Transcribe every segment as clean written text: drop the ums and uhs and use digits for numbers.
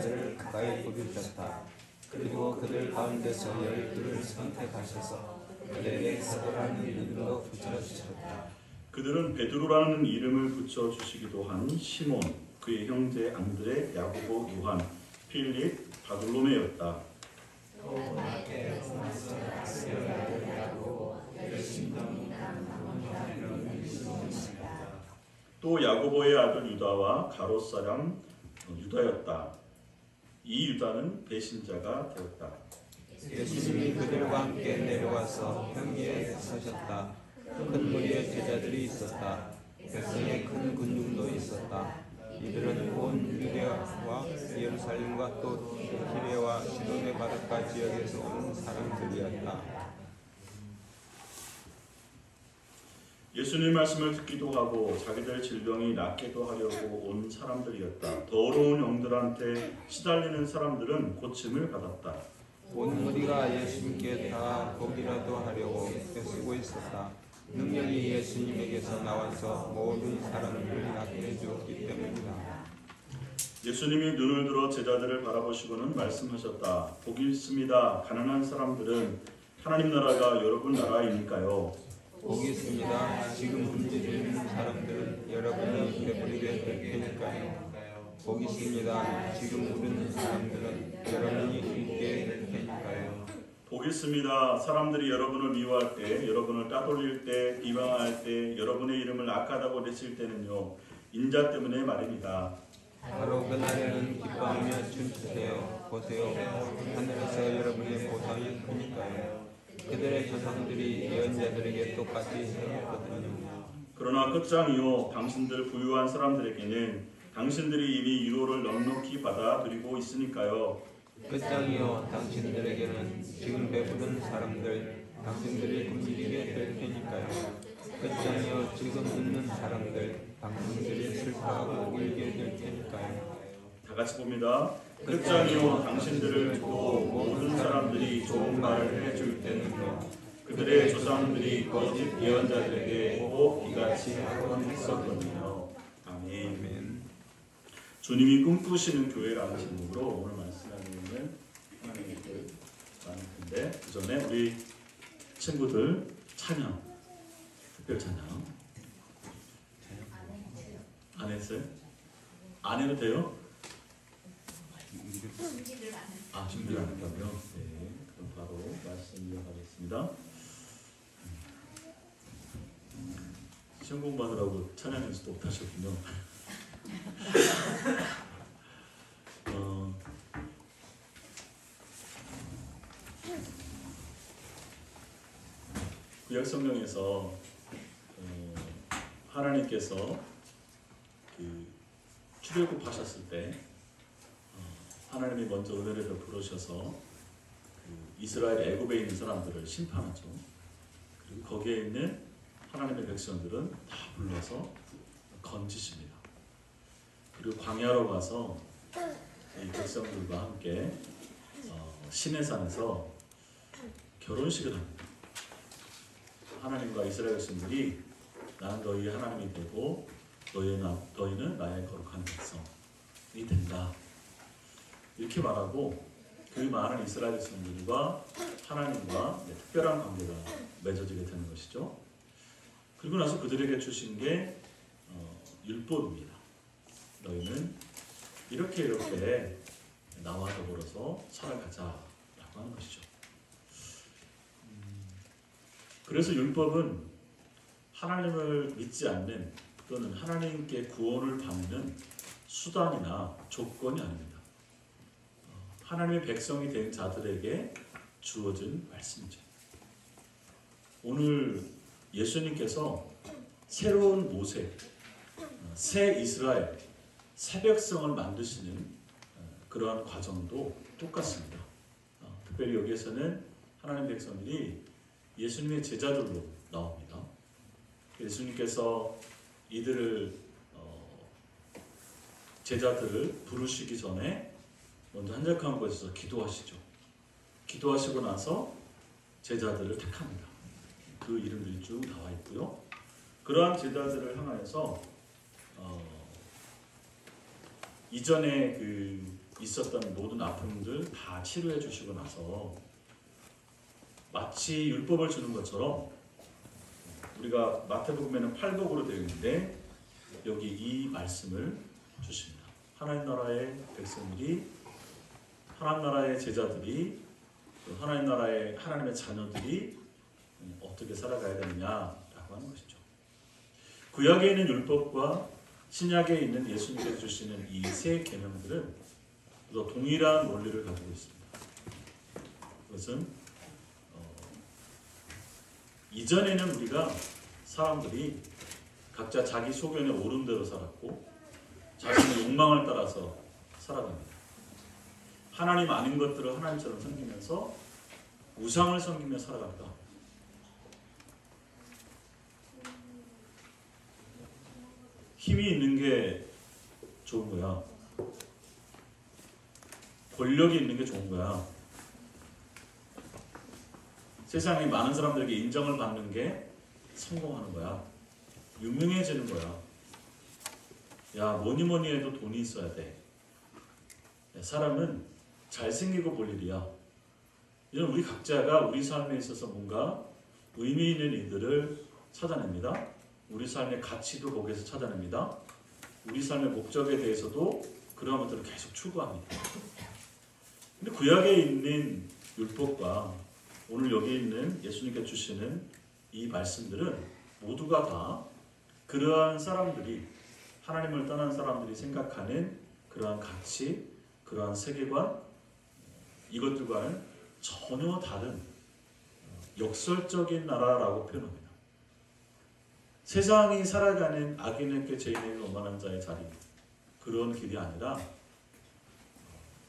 제자들을 가까이 부르셨다. 그리고 그들 가운데서 12를 선택하셔서 그들에게 사도라는 이름도 붙여주셨다. 그들은 베드로라는 이름을 붙여주시기도 한 시몬, 그의 형제 안드레, 야고보, 요한, 필립, 바돌로메였다. 또 야고보의 아들 유다와 가롯 사람 유다였다. 이 유다는 배신자가 되었다. 예수님이 그들과 함께 내려와서 평기에 서셨다. 큰 무리의 제자들이 있었다. 백성의 큰 군중도 있었다. 이들은 온 유대와 예루살렘과 또 티레와 시돈의 바닷가 지역에서 온 사람들이었다. 예수님 말씀을 듣기도 하고 자기들 질병이 낫게도 하려고 온 사람들이었다. 더러운 영들한테 시달리는 사람들은 고침을 받았다. 온 무리가 예수님께 다 보기라도 하려고 애쓰고 있었다. 능력이 예수님에게서 나와서 모든 사람들을 낫게 해주었기 때문이다. 예수님이 눈을 들어 제자들을 바라보시고는 말씀하셨다. 복이 있습니다. 가난한 사람들은 하나님 나라가 여러분 나라이니까요. 복이 있습니다. 지금 굶주리는 사람들은 여러분이 배부르게 될 테니까요. 복이 있습니다. 지금 부르는 사람들은 여러분이 힘있게 될 테니까요. 복이 있습니다. 사람들이 여러분을 미워할 때, 여러분을 따돌릴 때, 비방할 때, 여러분의 이름을 악하다고 내칠 때는요. 인자 때문에 말입니다. 바로 그날에는 기뻐하며 춤추세요. 보세요. 하늘에서 여러분의 보상이 크니까요. 그들의 조상들이 예언자들에게 똑같이 행했거든요. 그러나 끝장이요. 당신들 부유한 사람들에게는 당신들이 이미 위로를 넉넉히 받아들이고 있으니까요. 끝장이요. 당신들에게는 지금 배부른 사람들, 당신들이 굶주리게 될 테니까요. 끝장이요. 지금 웃는 사람들, 당신들이 슬퍼하고 울게 될 테니까요. 다 같이 봅니다. 끝장이요. 당신들을 두고 모든 사람들이 좋은 말을 해줄 때는요. 그들의 조상들이 거짓 예언자들에게 꼭 이같이 하곤 했었거든요. 아멘. 주님이 꿈꾸시는 교회라는 제목으로 오늘 말씀 나누는 하나님의 뜻 나눌 텐데 그 전에 우리 친구들 찬양, 특별 찬양 안 했어요? 안 해도 돼요? 준비를 안 했다고요? 네, 그럼 바로 말씀 이어가겠습니다. 시험 공부하느라고 찬양 연습도 못하셨군요. 구약 성경에서 하나님께서 그 출애굽하셨을 때 하나님이 먼저 은혜를 베풀으셔서 그 이스라엘 애굽에 있는 사람들을 심판하죠. 그리고 거기에 있는 하나님의 백성들은 다 불러서 건지십니다. 그리고 광야로 가서 이 백성들과 함께 시내산에서 결혼식을 합니다. 하나님과 이스라엘 백성들이 나는 너희 하나님이 되고 너희는 나의 거룩한 백성이 된다. 이렇게 말하고 그 많은 이스라엘 백성들과 하나님과 특별한 관계가 맺어지게 되는 것이죠. 그리고 나서 그들에게 주신 게 율법입니다. 너희는 이렇게 나와 더불어서 살아가자라고 하는 것이죠. 그래서 율법은 하나님을 믿지 않는 또는 하나님께 구원을 받는 수단이나 조건이 아닙니다. 하나님의 백성이 된 자들에게 주어진 말씀이죠. 오늘 예수님께서 새로운 모세, 새 이스라엘, 새 백성을 만드시는 그러한 과정도 똑같습니다. 특별히 여기에서는 하나님 백성들이 예수님의 제자들로 나옵니다. 예수님께서 제자들을 부르시기 전에 먼저 한적한 곳에서 기도하시죠. 기도하시고 나서 제자들을 택합니다. 그 이름들이 쭉 나와 있고요. 그러한 제자들을 향하여서 이전에 그 있었던 모든 아픔들 다 치료해 주시고 나서 마치 율법을 주는 것처럼 우리가 마태복음에는 팔복으로 되어 있는데 여기 이 말씀을 주십니다. 하나님 나라의 백성들이, 하나님 나라의 제자들이, 하나님 나라의 하나님의 자녀들이 어떻게 살아가야 되느냐라고 하는 것이죠. 구약에 있는 율법과 신약에 있는 예수님께서 주시는 이 세 계명들은 또 동일한 원리를 가지고 있습니다. 그것은 이전에는 우리가 사람들이 각자 자기 소견에 옳은 대로 살았고 자신의 욕망을 따라서 살아갑니다. 하나님 아닌 것들을 하나님처럼 섬기면서 우상을 섬기며 살아간다. 힘이 있는 게 좋은 거야. 권력이 있는 게 좋은 거야. 세상에 많은 사람들에게 인정을 받는 게 성공하는 거야. 유명해지는 거야. 야, 뭐니 해도 돈이 있어야 돼. 야, 사람은 잘생기고 볼 일이야. 이런 우리 각자가 우리 삶에 있어서 뭔가 의미 있는 일들을 찾아냅니다. 우리 삶의 가치도 거기에서 찾아냅니다. 우리 삶의 목적에 대해서도 그러한 것들을 계속 추구합니다. 근데 구약에 있는 율법과 오늘 여기 있는 예수님께 주시는 이 말씀들은 모두가 다 그러한 사람들이, 하나님을 떠난 사람들이 생각하는 그러한 가치, 그러한 세계관, 이것들과는 전혀 다른 역설적인 나라라고 표현합니다. 세상이 살아가는 악인에게 죄인에게 오만한 자의 자리, 그런 길이 아니라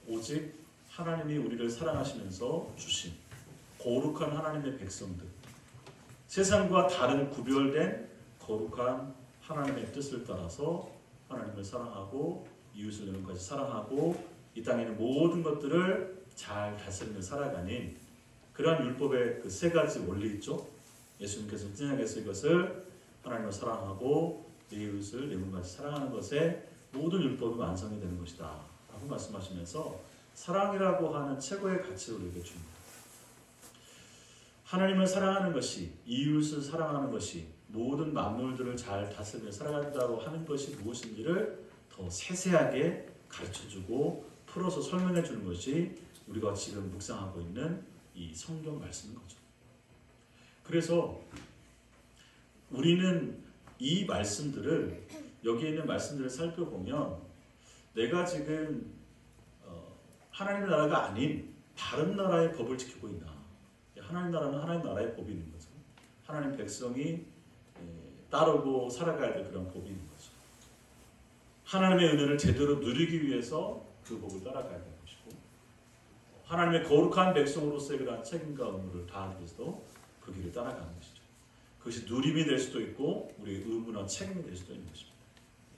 오직 하나님이 우리를 사랑하시면서 주신 거룩한 하나님의 백성들, 세상과 다른 구별된 거룩한 하나님의 뜻을 따라서 하나님을 사랑하고 이웃을 여러분까지 사랑하고 이 땅에 있는 모든 것들을 잘 다스리며 살아가는 그러한 율법의 그 세 가지 원리 있죠. 예수님께서 신약에서 이것을 하나님을 사랑하고 이웃을 여러분까지 사랑하는 것에 모든 율법이 완성이 되는 것이다 라고 말씀하시면서 사랑이라고 하는 최고의 가치를 우리에게 줍니다. 하나님을 사랑하는 것이, 이웃을 사랑하는 것이, 모든 만물들을 잘 다스리며 살아간다고 하는 것이 무엇인지를 더 세세하게 가르쳐주고 풀어서 설명해 주는 것이 우리가 지금 묵상하고 있는 이 성경 말씀인 거죠. 그래서 우리는 이 말씀들을, 여기에 있는 말씀들을 살펴보면 내가 지금 하나님의 나라가 아닌 다른 나라의 법을 지키고 있나. 하나님 나라는 하나님 나라의 법이 있는 거죠. 하나님 백성이 따르고 살아가야 될 그런 법이 있는 거죠. 하나님의 은혜를 제대로 누리기 위해서 그 법을 따라가야 되는 것이고, 하나님의 거룩한 백성으로서의 그러한 책임과 의무를 다하기 위해서도 그 길을 따라가는 것이죠. 그것이 누림이 될 수도 있고 우리의 의무나 책임이 될 수도 있는 것입니다.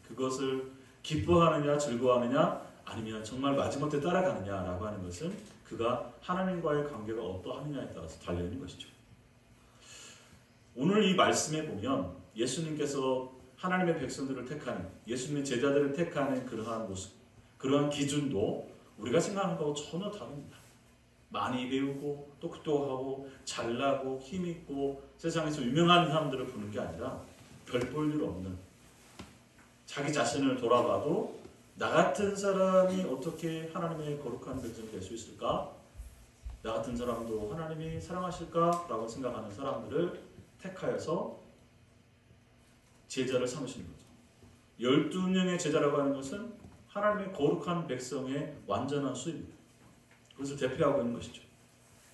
그것을 기뻐하느냐 즐거워하느냐 아니면 정말 마지못해 따라가느냐라고 하는 것은 그가 하나님과의 관계가 어떠하느냐에 따라서 달려있는 것이죠. 오늘 이 말씀에 보면 예수님께서 하나님의 백성들을 택하는, 예수님의 제자들을 택하는 그러한 모습, 그러한 기준도 우리가 생각하는 것하고 전혀 다릅니다. 많이 배우고 똑똑하고 잘나고 힘있고 세상에서 유명한 사람들을 보는 게 아니라 별 볼 일 없는, 자기 자신을 돌아봐도 나 같은 사람이 어떻게 하나님의 거룩한 백성이 될 수 있을까? 나 같은 사람도 하나님이 사랑하실까? 라고 생각하는 사람들을 택하여서 제자를 삼으시는 거죠. 12명의 제자라고 하는 것은 하나님의 거룩한 백성의 완전한 수입니다. 그것을 대표하고 있는 것이죠.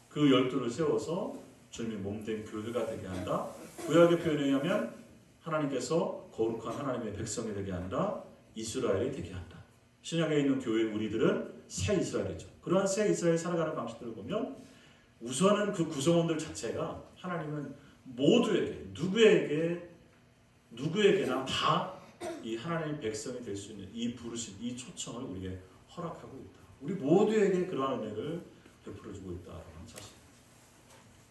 그 12를 세워서 주님의 몸된 교회가 되게 한다. 구약의 표현에 의하면 하나님께서 거룩한 하나님의 백성이 되게 한다. 이스라엘이 되게 한다. 신약에 있는 교회 우리들은 새 이스라엘이죠. 그러한 새 이스라엘 살아가는 방식들을 보면 우선은 그 구성원들 자체가 하나님은 모두에게, 누구에게나 다 이 하나님의 백성이 될 수 있는 이 부르심, 이 초청을 우리에게 허락하고 있다. 우리 모두에게 그러한 은혜를 베풀어주고 있다라는 사실.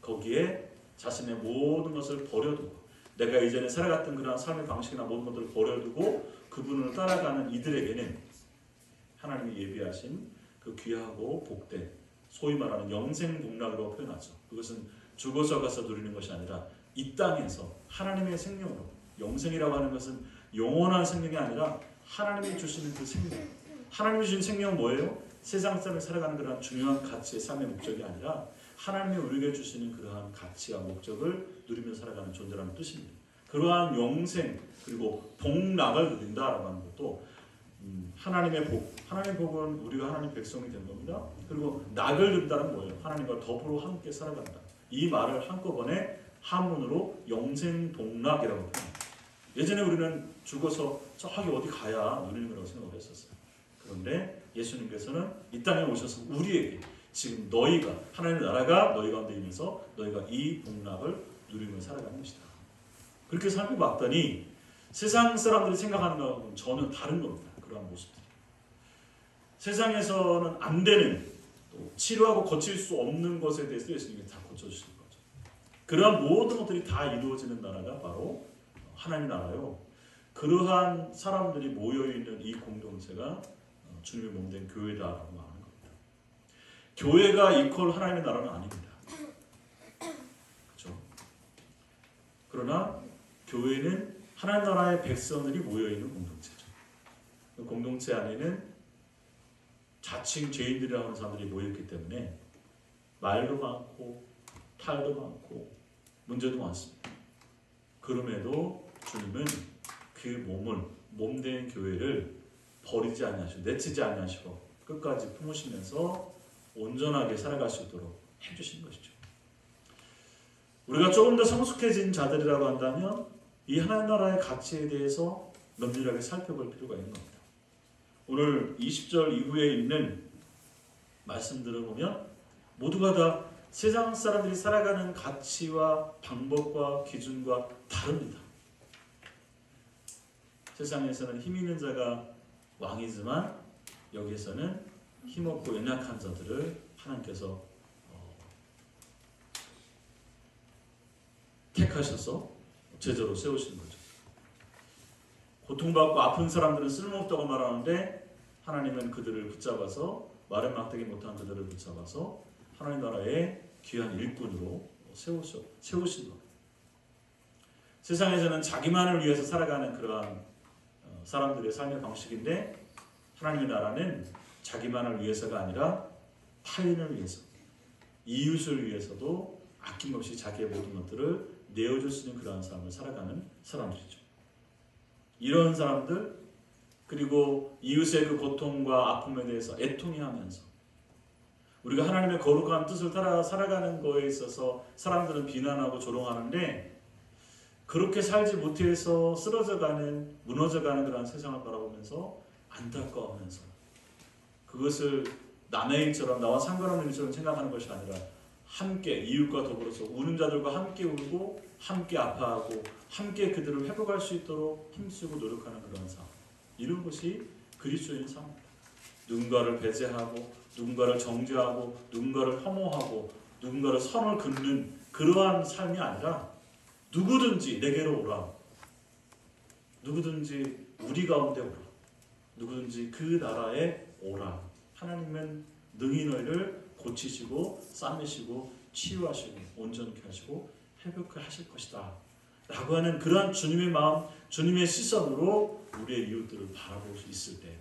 거기에 자신의 모든 것을 버려두고, 내가 이전에 살아갔던 그러한 삶의 방식이나 모든 것들을 버려두고 그분을 따라가는 이들에게는 하나님이 예비하신 그 귀하고 복된 소위 말하는 영생복락이라고 표현하죠. 그것은 죽어서 가서 누리는 것이 아니라 이 땅에서 하나님의 생명으로, 영생이라고 하는 것은 영원한 생명이 아니라 하나님이 주시는 그 생명. 하나님이 주신 생명은 뭐예요? 세상 삶을 살아가는 그러한 중요한 가치의 삶의 목적이 아니라 하나님이 우리에게 주시는 그러한 가치와 목적을 누리며 살아가는 존재라는 뜻입니다. 그러한 영생 그리고 복락을 누린다라고 하는 것도 하나님의 복, 하나님의 복은 우리가 하나님 백성이 된 겁니다. 그리고 낙을 누린다는 뭐예요? 하나님과 더불어 함께 살아간다. 이 말을 한꺼번에 한문으로 영생복락이라고 표현합니다. 예전에 우리는 죽어서 저기 어디 가야 누리는 거라고 생각을 했었어요. 그런데 예수님께서는 이 땅에 오셔서 우리에게 지금 너희가 하나님의 나라가 너희 가운데 있면서 너희가 이 복락을 누리며 살아가는 것이다. 그렇게 살펴봤더니 세상 사람들이 생각하는 것은 전혀 다른 겁니다. 그러한 모습들이. 세상에서는 안 되는, 또 치료하고 고칠 수 없는 것에 대해서 예수님이 다 고쳐주시는 거죠. 그러한 모든 것들이 다 이루어지는 나라가 바로 하나님 나라요. 그러한 사람들이 모여있는 이 공동체가 주님의 몸된 교회다라고 말하는 겁니다. 교회가 이퀄 하나님의 나라는 아닙니다. 그렇죠? 그러나 교회는 하나님 나라의 백성들이 모여있는 공동체죠. 그 공동체 안에는 자칭 죄인들이라고 하는 사람들이 모여있기 때문에 말도 많고 탈도 많고 문제도 많습니다. 그럼에도 주님은 그 몸을, 몸된 교회를 버리지 아니하시고 내치지 아니하시고 끝까지 품으시면서 온전하게 살아갈 수 있도록 해주신 것이죠. 우리가 조금 더 성숙해진 자들이라고 한다면 이 하나님 나라의 가치에 대해서 면밀하게 살펴볼 필요가 있는 겁니다. 오늘 20절 이후에 있는 말씀들을 보면 모두가 다 세상 사람들이 살아가는 가치와 방법과 기준과 다릅니다. 세상에서는 힘 있는 자가 왕이지만 여기에서는 힘없고 연약한 자들을 하나님께서 택하셔서 제자로 세우시는 거죠. 고통받고 아픈 사람들은 쓸모없다고 말하는데 하나님은 그들을 붙잡아서 말을 막대기 못한 그들을 붙잡아서 하나님 나라의 귀한 일꾼으로 세우신 겁니다. 세상에서는 자기만을 위해서 살아가는 그러한 사람들의 삶의 방식인데 하나님의 나라는 자기만을 위해서가 아니라 타인을 위해서, 이웃을 위해서도 아낌없이 자기의 모든 것들을 내어줄 수 있는 그러한 삶을 살아가는 사람들이죠. 이런 사람들, 그리고 이웃의 그 고통과 아픔에 대해서 애통해하면서 우리가 하나님의 거룩한 뜻을 따라 살아가는 거에 있어서 사람들은 비난하고 조롱하는데 그렇게 살지 못해서 쓰러져가는, 무너져가는 그런 세상을 바라보면서 안타까워하면서 그것을 남의 일처럼 나와 상관없는 일처럼 생각하는 것이 아니라 함께 이웃과 더불어서 우는 자들과 함께 울고 함께 아파하고 함께 그들을 회복할 수 있도록 힘쓰고 노력하는 그런 삶, 이런 것이 그리스도인 삶입니다. 누군가를 배제하고 누군가를 정죄하고 누군가를 혐오하고 누군가를 선을 긋는 그러한 삶이 아니라 누구든지 내게로 오라, 누구든지 우리 가운데 오라, 누구든지 그 나라에 오라. 하나님은 능히 너희를 고치시고 싸매시고 치유하시고 온전케 하시고 회복케 하실 것이다 라고 하는 그러한 주님의 마음, 주님의 시선으로 우리의 이웃들을 바라볼 수 있을 때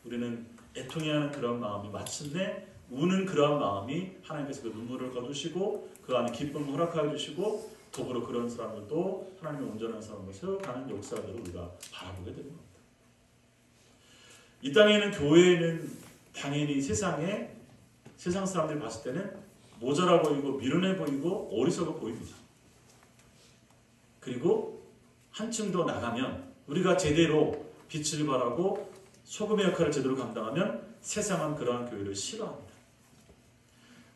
우리는 애통해하는 그런 마음이 마침내 우는 그러한 마음이 하나님께서 그 눈물을 거두시고 그 안에 기쁨을 허락하여 주시고 더불어 그런 사람들도 하나님의 온전한 사람으로 세워가는 역사들을 우리가 바라보게 되는 겁니다. 이 땅에는 교회는 당연히 세상 사람들이 봤을 때는 모자라 보이고 미련해 보이고 어리석어 보입니다. 그리고 한층 더 나가면 우리가 제대로 빛을 발하고 소금의 역할을 제대로 감당하면 세상은 그러한 교회를 싫어합니다.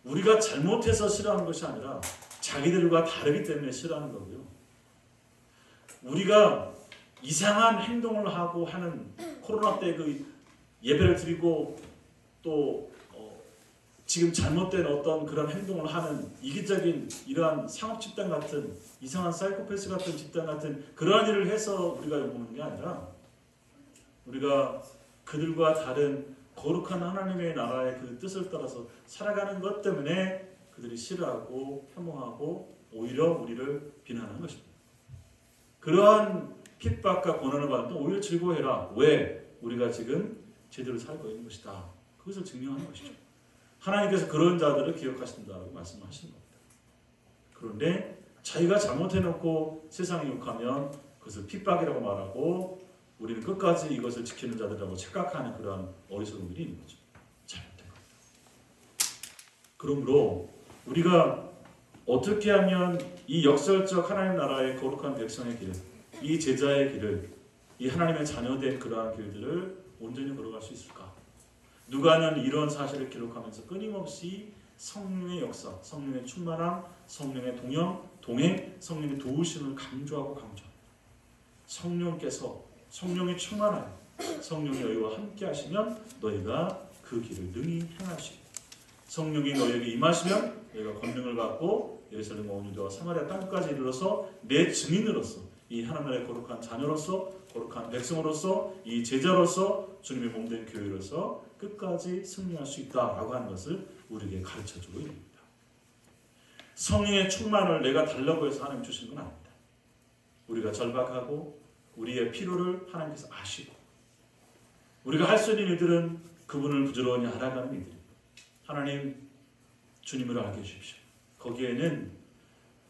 우리가 잘못해서 싫어하는 것이 아니라 자기들과 다르기 때문에 싫어하는 거고요. 우리가 이상한 행동을 하고 하는 코로나 때 그 예배를 드리고 또 지금 잘못된 어떤 그런 행동을 하는 이기적인 이러한 상업 집단 같은 이상한 사이코패스 같은 집단 같은 그러한 일을 해서 우리가 욕먹는 게 아니라 우리가 그들과 다른 거룩한 하나님의 나라의 그 뜻을 따라서 살아가는 것 때문에 그들이 싫어하고 혐오하고 오히려 우리를 비난하는 것입니다. 그러한 핍박과 고난을 받을 때 오히려 즐거워해라. 왜? 우리가 지금 제대로 살고 있는 것이다. 그것을 증명하는 것이죠. 하나님께서 그런 자들을 기억하신다고 말씀하시는 겁니다. 그런데 자기가 잘못해놓고 세상에 욕하면 그것을 핍박이라고 말하고 우리는 끝까지 이것을 지키는 자들이라고 착각하는 그러한 어리석음들이 있는 거죠. 잘못된 겁니다. 그러므로 우리가 어떻게 하면 이 역설적 하나님 나라의 거룩한 백성의 길, 이 제자의 길을, 이 하나님의 자녀된 그러한 길들을 온전히 걸어갈 수 있을까? 누가는 이런 사실을 기록하면서 끊임없이 성령의 역사, 성령의 충만함, 성령의 동행, 성령의 도우심을 강조하고 강조합니다. 성령이 충만하여 성령이 너희와 함께 하시면 너희가 그 길을 능히 행하시고 성령이 너희에게 임하시면 너희가 권능을 받고 예루살렘과 온 유대와 사마리아 땅까지 이르러서 내 증인으로서 이 하나님의 거룩한 자녀로서 거룩한 백성으로서 이 제자로서 주님의 몸된 교회로서 끝까지 승리할 수 있다라고 하는 것을 우리에게 가르쳐주고 있습니다. 성령의 충만을 내가 달라고 해서 하나님 주신 건 아닙니다. 우리가 절박하고 우리의 필요를 하나님께서 아시고 우리가 할 수 있는 일들은 그분을 부지런히 알아가는 일들입니다. 하나님 주님을 알게 해주십시오. 거기에는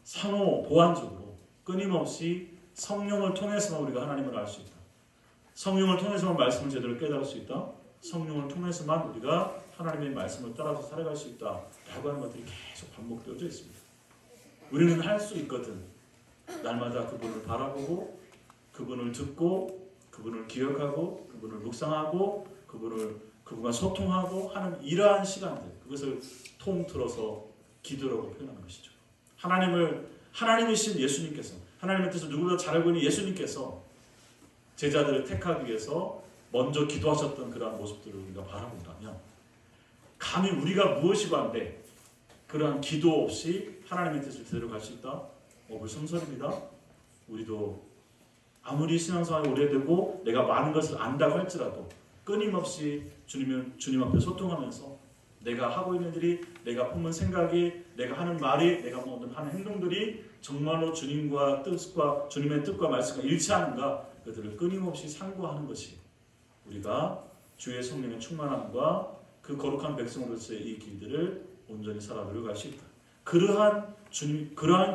상호 보완적으로 끊임없이 성령을 통해서만 우리가 하나님을 알 수 있다. 성령을 통해서만 말씀을 제대로 깨달을 수 있다. 성령을 통해서만 우리가 하나님의 말씀을 따라서 살아갈 수 있다. 라고 하는 것들이 계속 반복되어져 있습니다. 우리는 할 수 있거든. 날마다 그분을 바라보고 그분을 듣고 그분을 기억하고 그분을 묵상하고 그분과 소통하고 하는 이러한 시간들, 그것을 통틀어서 기도라고 표현하는 것이죠. 하나님이신 예수님께서, 하나님의 뜻을 누구보다 잘 알고 있는 예수님께서 제자들을 택하기 위해서 먼저 기도하셨던 그러한 모습들을 우리가 바라본다면 감히 우리가 무엇이 반대 그러한 기도 없이 하나님의 뜻을 제대로 갈 수 있다? 어불성설입니다. 우리도 아무리 신앙생활이 오래되고 내가 많은 것을 안다고 할지라도 끊임없이 주님 앞에 소통하면서 내가 하고 있는 일이, 내가 품은 생각이, 내가 하는 말이, 내가 모든 하는 행동들이 정말로 주님과 주님의 뜻과 말씀과 일치하는가, 그들을 끊임없이 상고하는 것이 우리가 주의 성령의 충만함과 그 거룩한 백성으로서의 이 길들을 온전히 살아 누려갈 수 있다. 그러한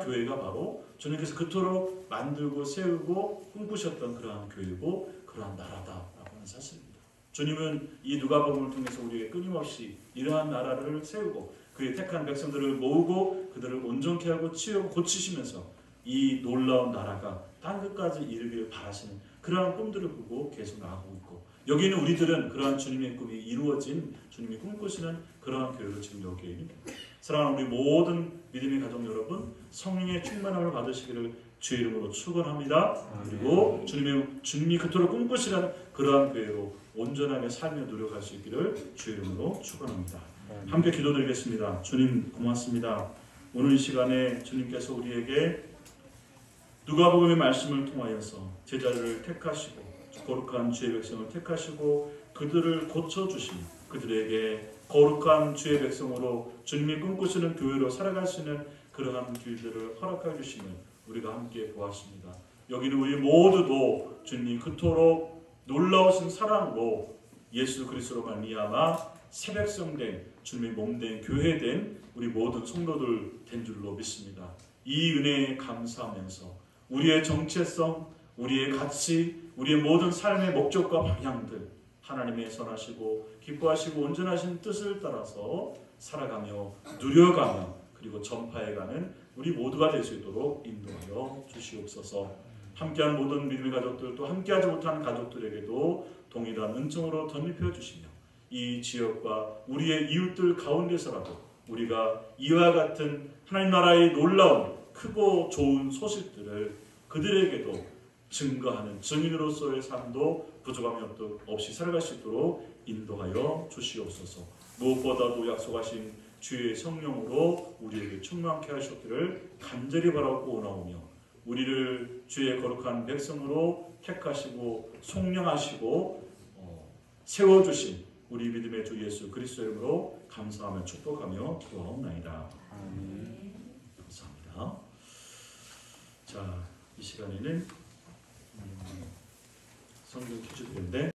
교회가 바로 주님께서 그토록 만들고 세우고 꿈꾸셨던 그러한 교회고 그러한 나라다라고 하는 사실입니다. 주님은 이 누가복음을 통해서 우리에게 끊임없이 이러한 나라를 세우고 그의 택한 백성들을 모으고 그들을 온전케 하고 치유하고 고치시면서 이 놀라운 나라가 땅끝까지 이르기를 바라시는 그러한 꿈들을 꾸고 계속 나아가고 있고, 여기 있는 우리들은 그러한 주님의 꿈이 이루어진, 주님이 꿈꾸시는 그러한 교회로 지금 여기에 있습니다. 사랑하는 우리 모든 믿음의 가족 여러분, 성령의 충만함을 받으시기를 주의 이름으로 축원합니다. 그리고 주님이 그토록 꿈꾸시는 그러한 교회로 온전하게 살며 노력할 수 있기를 주의 이름으로 축원합니다. 함께 기도드리겠습니다. 주님 고맙습니다. 오늘 이 시간에 주님께서 우리에게 누가복음의 말씀을 통하여서 제자를 택하시고 거룩한 주의 백성을 택하시고 그들을 고쳐주시며 그들에게 거룩한 주의 백성으로 주님이 꿈꾸시는 교회로 살아갈 수 있는 그러한 길들을 허락해 주시면 우리가 함께 보았습니다. 여기는 우리 모두도 주님이 그토록 놀라우신 사랑으로 예수 그리스도로 말미암아 새 백성된 주님의 몸된 교회된 우리 모든 성도들 된 줄로 믿습니다. 이 은혜에 감사하면서 우리의 정체성, 우리의 가치, 우리의 모든 삶의 목적과 방향들 하나님의 선하시고 기뻐하시고 온전하신 뜻을 따라서 살아가며 누려가며 그리고 전파해가는 우리 모두가 될 수 있도록 인도하여 주시옵소서. 함께한 모든 믿음의 가족들, 또 함께하지 못한 가족들에게도 동일한 은총으로 덧입혀 주시며 이 지역과 우리의 이웃들 가운데서라도 우리가 이와 같은 하나님 나라의 놀라운 크고 좋은 소식들을 그들에게도 증거하는 증인으로서의 삶도 부족함이 없이 살아갈 수 있도록 인도하여 주시옵소서. 무엇보다도 약속하신 주의 성령으로 우리에게 충만케 하셨기를 간절히 바라고 원하오며 우리를 주의 거룩한 백성으로 택하시고 속량하시고 세워주신 우리 믿음의 주 예수 그리스도의 이름으로 감사하며 축복하며 기도하옵나이다. 감사합니다. 자, 이 시간에는 성경 퀴즈 드리는데